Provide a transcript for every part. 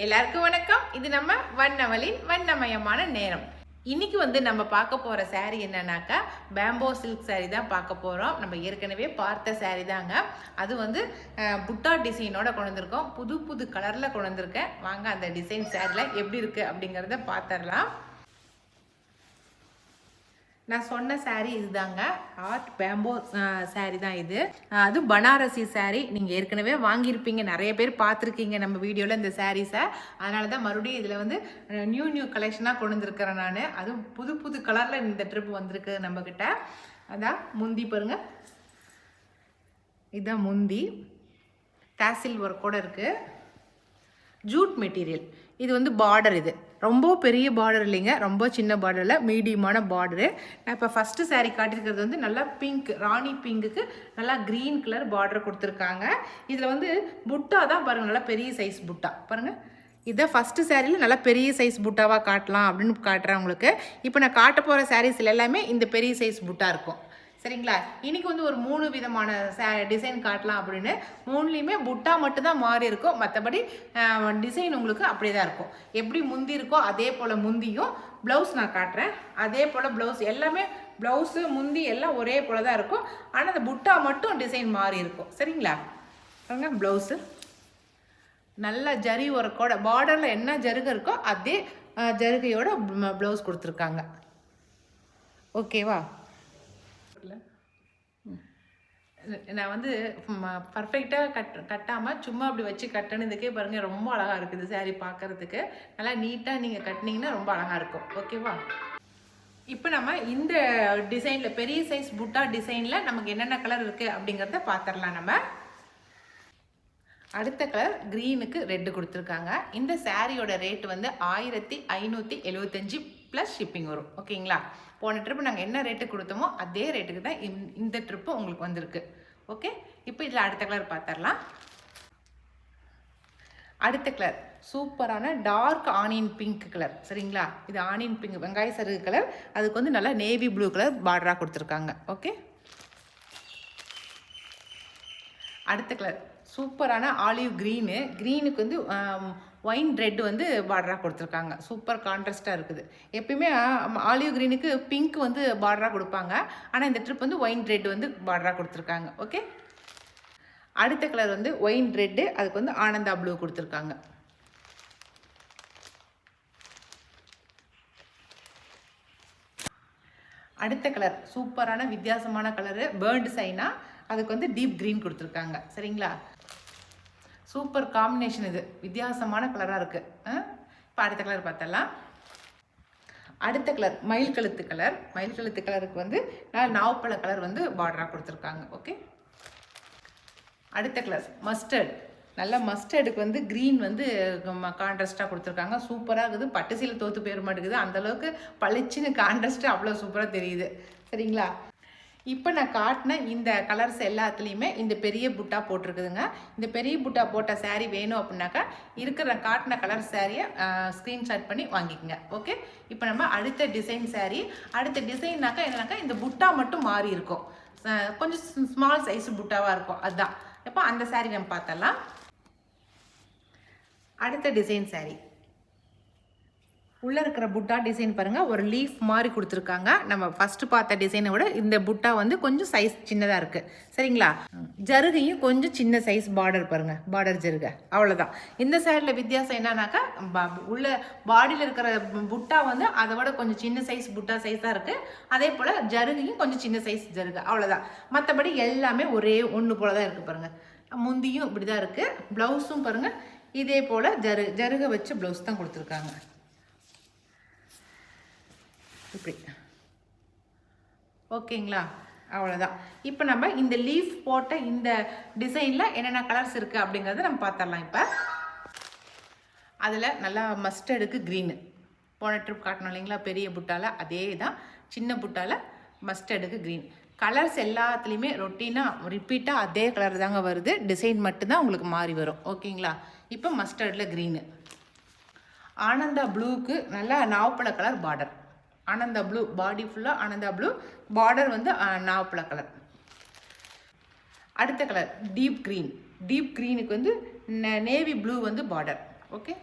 எல்லாருக்கும் வணக்கம். இது நம்ம வண்ணவளின் வண்ணமயமான நேரம். இன்னைக்கு வந்து நம்ம பார்க்க போற saree என்னன்னாக்கா பேம்போ சில்க் saree தான் பார்க்க போறோம். நம்ம ஏற்கனவே பார்த்த saree தாங்க. அது வந்து புட்டா டிசைனோட கொண்டு வந்திருக்கோம். புது புது கலர்ல கொண்டு வந்திருக்கேன். வாங்க அந்த டிசைன் சாரில எப்படி இருக்கு அப்படிங்கறத பார்த்துடலாம். நான் சொன்ன saree இதுதாங்க. ஆர்ட் பேம்போ saree தான் இது. அது பனாரசி saree. நீங்கள் ஏற்கனவே வாங்கியிருப்பீங்க, நிறைய பேர் பார்த்துருக்கீங்க நம்ம வீடியோவில் இந்த சாரீஸை. அதனால தான் மறுபடியும் இதில் வந்து நியூ கலெக்ஷனாக கொண்டு வந்திருக்கிறேன் நான். அதுவும் புது புது கலரில் இந்த ட்ரிப் வந்திருக்கு நம்மக்கிட்ட. அதான் முந்தி பாருங்கள், இதுதான் முந்தி. டாசில் ஒர்க்கோட இருக்குது. Jude material. இது வந்து பார்டர். இது ரொம்ப பெரிய பார்டர் இல்லைங்க, ரொம்ப சின்ன பார்டரில் மீடியமான பார்டரு. நான் இப்போ ஃபஸ்ட்டு saree காட்டியிருக்கிறது வந்து நல்லா பிங்க், ராணி பிங்க்குக்கு நல்லா க்ரீன் கலர் பார்டர் கொடுத்துருக்காங்க. இதில் வந்து புட்டா தான் பாருங்கள், நல்லா பெரிய சைஸ் புட்டா பாருங்கள். இதை ஃபஸ்ட்டு சாரியில் நல்லா பெரிய சைஸ் புட்டாவாக காட்டலாம் அப்படின்னு காட்டுறேன் உங்களுக்கு. இப்போ நான் காட்ட போகிற சாரீஸில் எல்லாமே இந்த பெரிய சைஸ் புட்டா இருக்கும். சரிங்களா? இன்னைக்கு வந்து ஒரு 3 விதமான டிசைன் காட்டலாம் அப்படின்னு. 3லையுமே புட்டா மட்டும்தான் மாறி இருக்கும், மற்றபடி டிசைன் உங்களுக்கு அப்படியே தான் இருக்கும். எப்படி முந்தி இருக்கோ அதே போல் முந்தியும். ப்ளவுஸ் நான் காட்டுறேன். அதே போல் ப்ளவுஸ் எல்லாமே, ப்ளவுஸு முந்தி எல்லாம் ஒரே போல் தான் இருக்கும். ஆனால் அந்த புட்டா மட்டும் டிசைன் மாறி இருக்கும். சரிங்களா? பாருங்க, ப்ளவுஸு நல்ல ஜரி ஒர்க்கோட, பார்டரில் என்ன ஜருகை இருக்கோ அதே ஜருகையோட ப்ளவுஸ் கொடுத்துருக்காங்க. ஓகேவா? நான் வந்து பர்ஃபெக்டாக கட்டாமல் சும்மா அப்படி வச்சு கட்டினதுக்கே பாருங்கள் ரொம்ப அழகாக இருக்குது சாரீ பார்க்குறதுக்கு. நல்லா நீட்டாக நீங்கள் கட்டினீங்கன்னா ரொம்ப அழகாக இருக்கும். ஓகேவா? இப்போ நம்ம இந்த டிசைனில், பெரிய சைஸ் புட்டா டிசைனில் நமக்கு என்னென்ன கலர் இருக்குது அப்படிங்கிறத பார்த்துடலாம். நம்ம அடுத்த கலர் க்ரீனுக்கு ரெட்டு கொடுத்துருக்காங்க. இந்த சாரியோட ரேட் வந்து 1575 ப்ளஸ் ஷிப்பிங் வரும். ஓகேங்களா? போன ட்ரிப்பு நாங்கள் என்ன ரேட்டு கொடுத்தோமோ அதே ரேட்டுக்கு தான் இந்த ட்ரிப்பு உங்களுக்கு வந்திருக்கு. ஓகே, இப்போ இதில் அடுத்த கலர் பார்த்துடலாம். அடுத்த கலர் சூப்பரான டார்க் ஆனியன் பிங்க் கலர். சரிங்களா? இது ஆனியன் பிங்க், வெங்காய சருகு கலர். அதுக்கு வந்து நல்லா நேவி ப்ளூ கலர் பார்டராக கொடுத்துருக்காங்க. ஓகே, அடுத்த கலர் சூப்பரான ஆலிவ் க்ரீனு. க்ரீனுக்கு வந்து ஒயின் ரெட் வந்து பார்டராக கொடுத்துருக்காங்க. சூப்பர் கான்ட்ராஸ்டாக இருக்குது. எப்பயுமே ஆலிவ் க்ரீனுக்கு பிங்க் வந்து பார்டராக கொடுப்பாங்க, ஆனால் இந்த ட்ரிப் வந்து ஒயின் ரெட் வந்து பார்டராக கொடுத்துருக்காங்க. ஓகே, அடுத்த கலர் வந்து ஒயின் ரெட்டு, அதுக்கு வந்து ஆனந்தா ப்ளூ கொடுத்துருக்காங்க. அடுத்த கலர் சூப்பரான வித்தியாசமான கலரு, பேர்டு சைனா. அதுக்கு வந்து டீப் க்ரீன் கொடுத்துருக்காங்க. சரிங்களா? Super combination. இது வித்தியாசமான கலராக இருக்குது. இப்போ அடுத்த கலர் பார்த்தலாம். அடுத்த கலர் மயில் கழுத்து கலர். மயில் கழுத்து கலருக்கு வந்து நாவப்பழ கலர் வந்து பார்டராக கொடுத்துருக்காங்க. ஓகே, அடுத்த கலர் மஸ்டர்ட். நல்ல மஸ்டர்டுக்கு வந்து க்ரீன் வந்து கான்ட்ராஸ்டாக கொடுத்துருக்காங்க. சூப்பராக இருக்குது. பட்டு சீலை தோற்று போயிட மாட்டேங்குது, அந்தளவுக்கு பளிச்சுன்னு கான்ட்ராஸ்ட்டு அவ்வளோ சூப்பராக தெரியுது. சரிங்களா? இப்போ நான் காட்டின இந்த கலர்ஸ் எல்லாத்துலேயுமே இந்த பெரிய புட்டா போட்டிருக்குதுங்க. இந்த பெரிய புட்டா போட்ட சாரீ வேணும் அப்படின்னாக்கா இருக்கிற காட்டின கலர் சாரியை ஸ்க்ரீன்ஷாட் பண்ணி வாங்கிக்கோங்க. ஓகே, இப்போ நம்ம அடுத்த டிசைன் சாரீ. அடுத்த டிசைன்னாக்கா என்னன்னாக்கா இந்த புட்டா மட்டும் மாறி இருக்கும், கொஞ்சம் ஸ்மால் சைஸ் புட்டாவாக இருக்கும். அதுதான் இப்போ அந்த சாரீ நம்ம பார்த்தலாம். அடுத்த டிசைன் சாரீ உள்ளே இருக்கிற புட்டா டிசைன் பாருங்கள், ஒரு லீஃப் மாதிரி கொடுத்துருக்காங்க. நம்ம ஃபஸ்ட்டு பார்த்த டிசைனை விட இந்த புட்டா வந்து கொஞ்சம் சைஸ் சின்னதாக இருக்குது. சரிங்களா? ஜருகையும் கொஞ்சம் சின்ன சைஸ் பார்டர் பாருங்கள், பார்டர் ஜருகை, அவ்வளோதான். இந்த சைடில் வித்தியாசம் என்னன்னாக்கா உள்ள பாடியில் இருக்கிற புட்டா வந்து அதை விட கொஞ்சம் சின்ன சைஸ் புட்டா சைஸாக இருக்குது. அதே போல் ஜருகையும் கொஞ்சம் சின்ன சைஸ் ஜருகை, அவ்வளோதான். மற்றபடி எல்லாமே ஒரே ஒன்று போல தான் இருக்குது பாருங்கள். முந்தியும் இப்படி தான் இருக்குது. ப்ளவுஸும் பாருங்கள் இதே போல் ஜருகை வச்சு ப்ளவுஸ் தான் கொடுத்துருக்காங்க. இப்படி. ஓகேங்களா? அவ்வளோதான். இப்போ நம்ம இந்த லீஃப் போட்ட இந்த டிசைனில் என்னென்ன கலர்ஸ் இருக்குது அப்படிங்கிறத நம்ம பார்த்துடலாம். இப்போ அதில் நல்லா மஸ்டர்டுக்கு க்ரீனு, போன ட்ரிப் காட்டணும் இல்லைங்களா பெரிய புட்டாவில், அதே தான் சின்ன புட்டாவில் மஸ்டர்டுக்கு க்ரீன். கலர்ஸ் எல்லாத்துலேயுமே ரொட்டீனாக ரிப்பீட்டாக அதே கலர் தாங்க வருது, டிசைன் மட்டும்தான் உங்களுக்கு மாறி வரும். ஓகேங்களா? இப்போ மஸ்டர்டில் க்ரீனு. ஆனந்தா ப்ளூக்கு நல்லா நாவப்பழ colour border. Ananda blue body ஃபுல்லாக ஆனந்தா ப்ளூ, பார்டர் வந்து நாவப்பழ கலர். அடுத்த கலர் டீப் க்ரீன். டீப் க்ரீனுக்கு வந்து நேவி ப்ளூ வந்து பார்டர். ஓகே,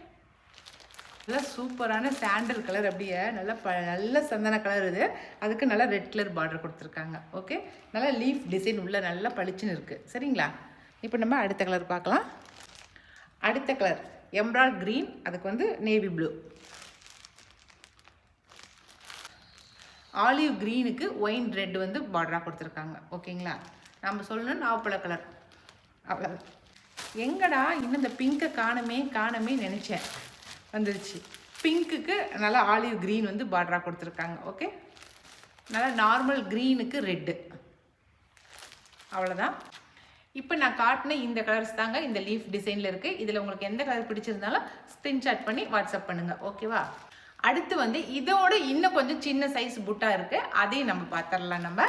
நல்லா சூப்பரான சாண்டல் கலர், அப்படியே நல்லா நல்ல சந்தன கலர். இது அதுக்கு நல்லா ரெட் கலர் பார்டர் கொடுத்துருக்காங்க. ஓகே, நல்லா லீஃப் டிசைன் உள்ள நல்லா பளிச்சுன்னு இருக்குது. சரிங்களா? இப்போ நம்ம அடுத்த கலர் பார்க்கலாம். அடுத்த கலர் எம்ராய்ட் க்ரீன், அதுக்கு வந்து நேவி ப்ளூ. ஆலிவ் க்ரீனுக்கு ஒயின் ரெட் வந்து பார்டராக கொடுத்துருக்காங்க. ஓகேங்களா? நம்ம சொல்லணும் நாவப்பழ கலர். அவ்வளோ எங்கடா இன்னும் இந்த பிங்கை காணமே நினச்சேன். வந்துருச்சு. பிங்க்குக்கு நல்லா ஆலிவ் க்ரீன் வந்து பார்டராக கொடுத்துருக்காங்க. ஓகே, நல்லா நார்மல் க்ரீனுக்கு ரெட்டு. அவ்வளோதான். இப்போ நான் காட்டின இந்த கலர்ஸ் தாங்க இந்த லீஃப் டிசைனில் இருக்குது. இதில் உங்களுக்கு எந்த கலர் பிடிச்சிருந்தாலும் ஸ்க்ரீன்ஷாட் பண்ணி வாட்ஸ்அப் பண்ணுங்கள். ஓகேவா? அடுத்து வந்து இதோட இன்னும் கொஞ்சம் சின்ன சைஸ் புட்டா இருக்குது, அதையும் நம்ம பார்த்துடலாம். நம்ம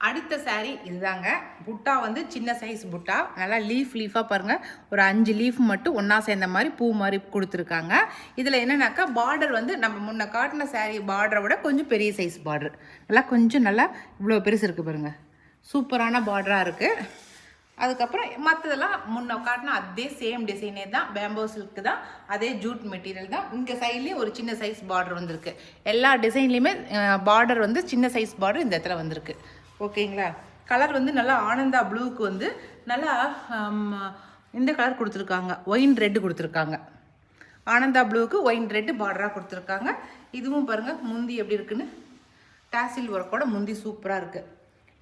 அடுத்த saree இதுதாங்க. புட்டா வந்து சின்ன சைஸ் புட்டா, நல்லா லீஃபாக பாருங்கள். ஒரு 5 லீஃப் மட்டும் ஒன்றா சேர்ந்த மாதிரி பூ மாதிரி கொடுத்துருக்காங்க. இதில் என்னன்னாக்கா பார்டர் வந்து நம்ம முன்ன காட்டின saree பார்டரை விட கொஞ்சம் பெரிய சைஸ் பார்டர். நல்லா இவ்வளோ பெருசு இருக்குது பாருங்கள். சூப்பரான பார்டராக இருக்குது. அதுக்கப்புறம் மற்றதெல்லாம் முன்ன காட்டினா அதே சேம் டிசைனே தான், பேம்போ சில்க்கு தான், அதே ஜூட் மெட்டீரியல் தான். இங்கே சைட்லேயும் ஒரு சின்ன சைஸ் பார்டர் வந்திருக்கு. எல்லா டிசைன்லேயுமே பார்டர் வந்து சின்ன சைஸ் பார்டர் இந்த இடத்துல வந்திருக்கு. ஓகேங்களா? கலர் வந்து நல்லா ஆனந்தா ப்ளூக்கு வந்து நல்லா இந்த கலர் கொடுத்துருக்காங்க, ஒயின் ரெட்டு கொடுத்துருக்காங்க. ஆனந்தா ப்ளூக்கு ஒயின் ரெட்டு பார்டராக கொடுத்துருக்காங்க. இதுவும் பாருங்கள் முந்தி எப்படி இருக்குன்னு, டாசில் ஒர்க்கோட முந்தி சூப்பராக இருக்குது.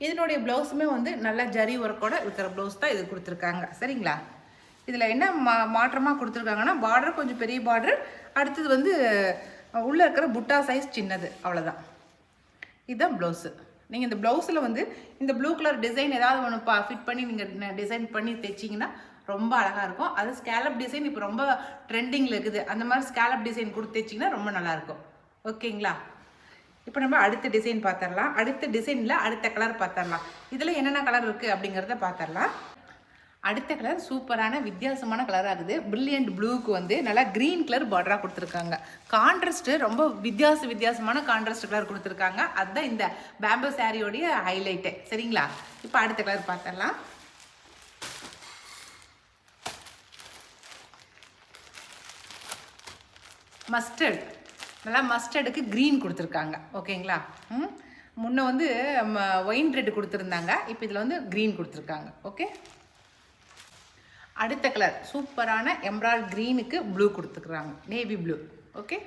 இதனுடைய ப்ளவுஸுமே வந்து நல்லா ஜரி ஒர்க்கோட இருக்கிற ப்ளவுஸ் தான் இது கொடுத்துருக்காங்க. சரிங்களா? இதில் என்ன மாற்றமாக கொடுத்துருக்காங்கன்னா, பார்டர் கொஞ்சம் பெரிய பார்டர், அடுத்தது வந்து உள்ளே இருக்கிற புட்டா சைஸ் சின்னது, அவ்வளோதான். இதுதான் ப்ளவுஸு. நீங்கள் இந்த ப்ளவுஸில் வந்து இந்த ப்ளூ கலர் டிசைன் ஏதாவது ஒன்று ஃபிட் பண்ணி நீங்கள் டிசைன் பண்ணி தைச்சிங்கன்னா ரொம்ப அழகாக இருக்கும். அது ஸ்கேலப் டிசைன் இப்போ ரொம்ப ட்ரெண்டிங்கில் இருக்குது. அந்த மாதிரி ஸ்கேலப் டிசைன் கொடுத்து தைச்சிங்கன்னா ரொம்ப நல்லாயிருக்கும். ஓகேங்களா? இப்போ நம்ம அடுத்த டிசைன் பார்த்துடலாம். அடுத்த டிசைனில் அடுத்த கலர் பார்த்துடலாம். இதில் என்னென்ன கலர் இருக்குது அப்படிங்கிறத பார்த்துடலாம். அடுத்த கலர் சூப்பரான வித்தியாசமான கலராக இருக்குது. பிரில்லியன்ட் ப்ளூக்கு வந்து நல்லா க்ரீன் கலர் பார்டராக கொடுத்துருக்காங்க. கான்ட்ராஸ்ட்டு ரொம்ப வித்தியாசமான கான்ட்ராஸ்ட் கலர் கொடுத்துருக்காங்க. அதுதான் இந்த பேம்போ சாரியோடைய ஹைலைட்டு. சரிங்களா? இப்போ அடுத்த கலர் பார்த்துடலாம். மஸ்டர்ட், நல்லா மஸ்டர்டுக்கு க்ரீன் கொடுத்துருக்காங்க. ஓகேங்களா? முன்ன வந்து ஒயின் ரெட் கொடுத்துருந்தாங்க, இப்போ இதில் வந்து க்ரீன் கொடுத்துருக்காங்க. ஓகே, அடுத்த கலர் சூப்பரான எம்ராய்ட் க்ரீனுக்கு ப்ளூ கொடுத்துருக்குறாங்க, நேவி ப்ளூ. ஓகே,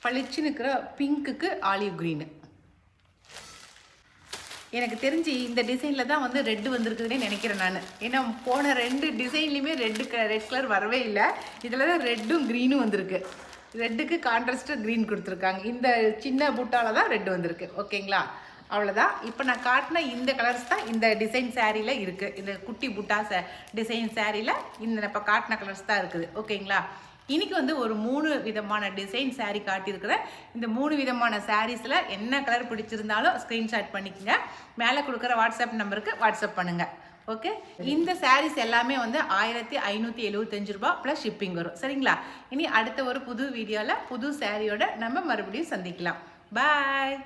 பளிச்சுன்னு இருக்கிற பிங்க்குக்கு ஆலிவ் க்ரீனு. எனக்கு தெரிஞ்சு இந்த டிசைனில் தான் வந்து ரெட்டு வந்திருக்குதுன்னே நினைக்கிறேன் நான். ஏன்னா போன 2 டிசைன்லையுமே ரெட் கலர் வரவே இல்லை. இதில் தான் ரெட்டும் க்ரீனும் வந்திருக்கு. ரெட்டுக்கு கான்ட்ராஸ்ட்டு க்ரீன் கொடுத்துருக்காங்க. இந்த சின்ன புட்டாவில் தான் ரெட்டு வந்திருக்கு. ஓகேங்களா? அவ்வளோதான். இப்போ நான் காட்டின இந்த கலர்ஸ் தான் இந்த டிசைன் சாரியில் இருக்குது. இந்த குட்டி புட்டா டிசைன் சாரியில் இந்த இப்போ காட்டின கலர்ஸ் தான் இருக்குது. ஓகேங்களா? இன்றைக்கி வந்து ஒரு 3 விதமான டிசைன் சாரீ காட்டியிருக்கிறேன். இந்த 3 விதமான சாரீஸில் என்ன கலர் பிடிச்சிருந்தாலும் ஸ்க்ரீன்ஷாட் பண்ணிக்கோங்க. மேலே கொடுக்குற வாட்ஸ்அப் நம்பருக்கு வாட்ஸ்அப் பண்ணுங்கள். ஓகே, இந்த சாரீஸ் எல்லாமே வந்து 1575 ரூபா ப்ளஸ் ஷிப்பிங் வரும். சரிங்களா? இனி அடுத்த ஒரு புது வீடியோவில் புது சாரியோட நம்ம மறுபடியும் சந்திக்கலாம். பாய்.